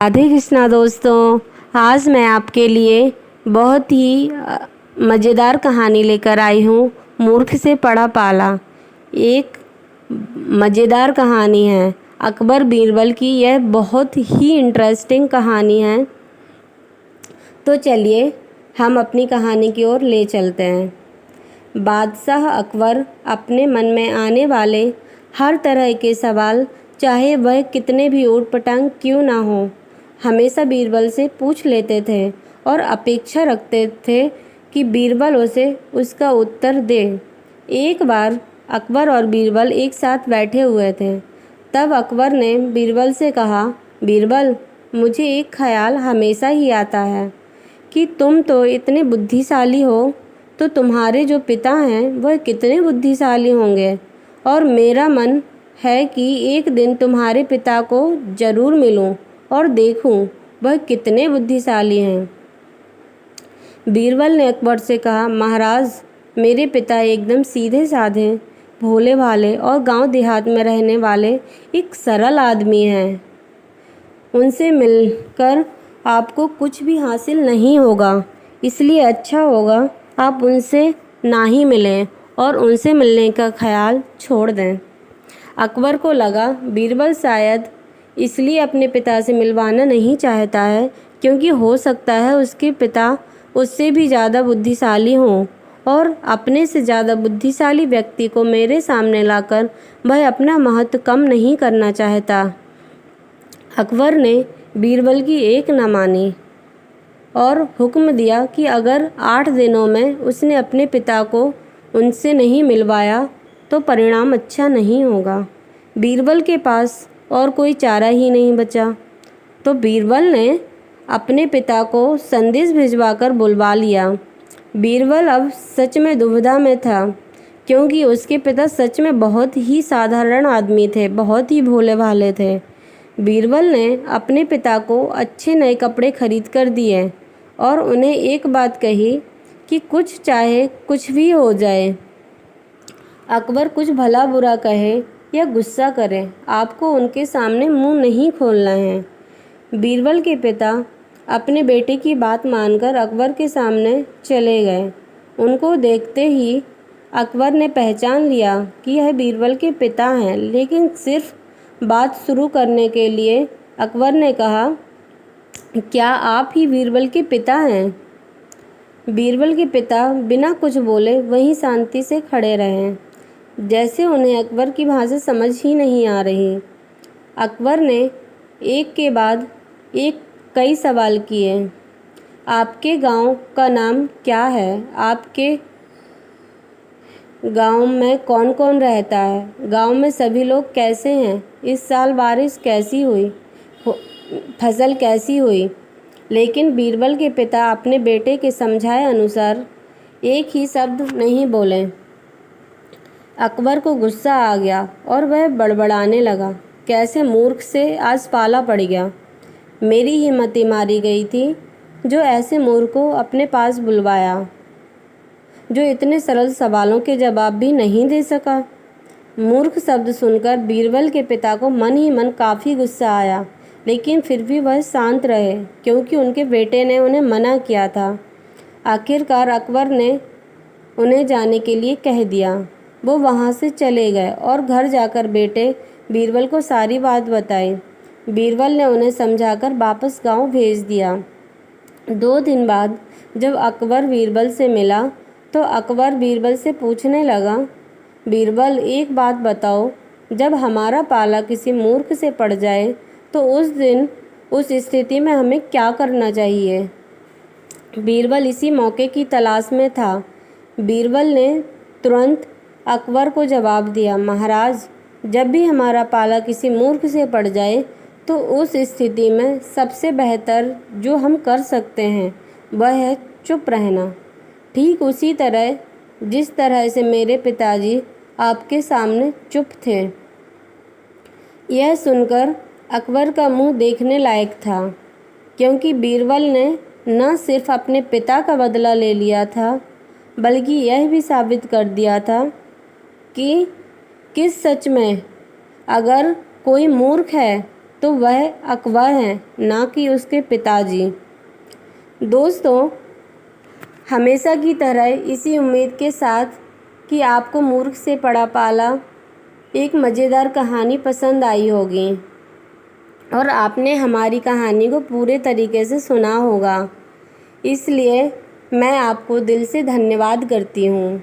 राधे कृष्णा दोस्तों, आज मैं आपके लिए बहुत ही मज़ेदार कहानी लेकर आई हूँ। मूर्ख से पढ़ा पाला। एक मज़ेदार कहानी है अकबर बीरबल की। यह बहुत ही इंटरेस्टिंग कहानी है। तो चलिए हम अपनी कहानी की ओर ले चलते हैं। बादशाह अकबर अपने मन में आने वाले हर तरह के सवाल, चाहे वह कितने भी ऊटपटांग क्यों ना हो, हमेशा बीरबल से पूछ लेते थे और अपेक्षा रखते थे कि बीरबल उसे उसका उत्तर दे। एक बार अकबर और बीरबल एक साथ बैठे हुए थे। तब अकबर ने बीरबल से कहा, बीरबल, मुझे एक ख्याल हमेशा ही आता है कि तुम तो इतने बुद्धिशाली हो, तो तुम्हारे जो पिता हैं वह कितने बुद्धिशाली होंगे। और मेरा मन है कि एक दिन तुम्हारे पिता को ज़रूर मिलूं और देखूं वह कितने बुद्धिशाली हैं। बीरबल ने अकबर से कहा, महाराज, मेरे पिता एकदम सीधे साधे, भोले भाले और गांव देहात में रहने वाले एक सरल आदमी हैं। उनसे मिलकर आपको कुछ भी हासिल नहीं होगा, इसलिए अच्छा होगा आप उनसे ना ही मिलें और उनसे मिलने का ख्याल छोड़ दें। अकबर को लगा बीरबल शायद इसलिए अपने पिता से मिलवाना नहीं चाहता है क्योंकि हो सकता है उसके पिता उससे भी ज़्यादा बुद्धिशाली हों और अपने से ज़्यादा बुद्धिशाली व्यक्ति को मेरे सामने लाकर वह अपना महत्व कम नहीं करना चाहता। अकबर ने बीरबल की एक न मानी और हुक्म दिया कि अगर 8 दिनों में उसने अपने पिता को उनसे नहीं मिलवाया तो परिणाम अच्छा नहीं होगा। बीरबल के पास और कोई चारा ही नहीं बचा, तो बीरबल ने अपने पिता को संदेश भिजवाकर बुलवा लिया। बीरबल अब सच में दुविधा में था क्योंकि उसके पिता सच में बहुत ही साधारण आदमी थे, बहुत ही भोले भाले थे। बीरबल ने अपने पिता को अच्छे नए कपड़े खरीद कर दिए और उन्हें एक बात कही कि कुछ चाहे कुछ भी हो जाए, अकबर कुछ भला बुरा कहे या गुस्सा करे, आपको उनके सामने मुंह नहीं खोलना है। बीरबल के पिता अपने बेटे की बात मानकर अकबर के सामने चले गए। उनको देखते ही अकबर ने पहचान लिया कि यह बीरबल के पिता हैं, लेकिन सिर्फ बात शुरू करने के लिए अकबर ने कहा, क्या आप ही बीरबल के पिता हैं? बीरबल के पिता बिना कुछ बोले वहीं शांति से खड़े रहे, जैसे उन्हें अकबर की भाषा समझ ही नहीं आ रही। अकबर ने एक के बाद एक कई सवाल किए। आपके गांव का नाम क्या है? आपके गांव में कौन कौन रहता है? गांव में सभी लोग कैसे हैं? इस साल बारिश कैसी हुई? फसल कैसी हुई? लेकिन बीरबल के पिता अपने बेटे के समझाए अनुसार एक ही शब्द नहीं बोले। अकबर को गुस्सा आ गया और वह बड़बड़ाने लगा, कैसे मूर्ख से आज पाला पड़ गया। मेरी हिम्मत मारी गई थी जो ऐसे मूर्ख को अपने पास बुलवाया, जो इतने सरल सवालों के जवाब भी नहीं दे सका। मूर्ख शब्द सुनकर बीरबल के पिता को मन ही मन काफ़ी गुस्सा आया, लेकिन फिर भी वह शांत रहे क्योंकि उनके बेटे ने उन्हें मना किया था। आखिरकार अकबर ने उन्हें जाने के लिए कह दिया। वो वहाँ से चले गए और घर जाकर बेटे बीरबल को सारी बात बताई। बीरबल ने उन्हें समझाकर वापस गांव भेज दिया। 2 दिन बाद जब अकबर बीरबल से मिला तो अकबर बीरबल से पूछने लगा, बीरबल, एक बात बताओ, जब हमारा पाला किसी मूर्ख से पड़ जाए तो उस दिन उस स्थिति में हमें क्या करना चाहिए? बीरबल इसी मौके की तलाश में था। बीरबल ने तुरंत अकबर को जवाब दिया, महाराज, जब भी हमारा पाला किसी मूर्ख से पड़ जाए तो उस स्थिति में सबसे बेहतर जो हम कर सकते हैं वह है चुप रहना, ठीक उसी तरह जिस तरह से मेरे पिताजी आपके सामने चुप थे। यह सुनकर अकबर का मुंह देखने लायक था, क्योंकि बीरबल ने न सिर्फ अपने पिता का बदला ले लिया था, बल्कि यह भी साबित कर दिया था कि किस सच में अगर कोई मूर्ख है तो वह अकबर हैं, ना कि उसके पिताजी। दोस्तों, हमेशा की तरह इसी उम्मीद के साथ कि आपको मूर्ख से पड़ा पाला एक मज़ेदार कहानी पसंद आई होगी और आपने हमारी कहानी को पूरे तरीके से सुना होगा, इसलिए मैं आपको दिल से धन्यवाद करती हूँ।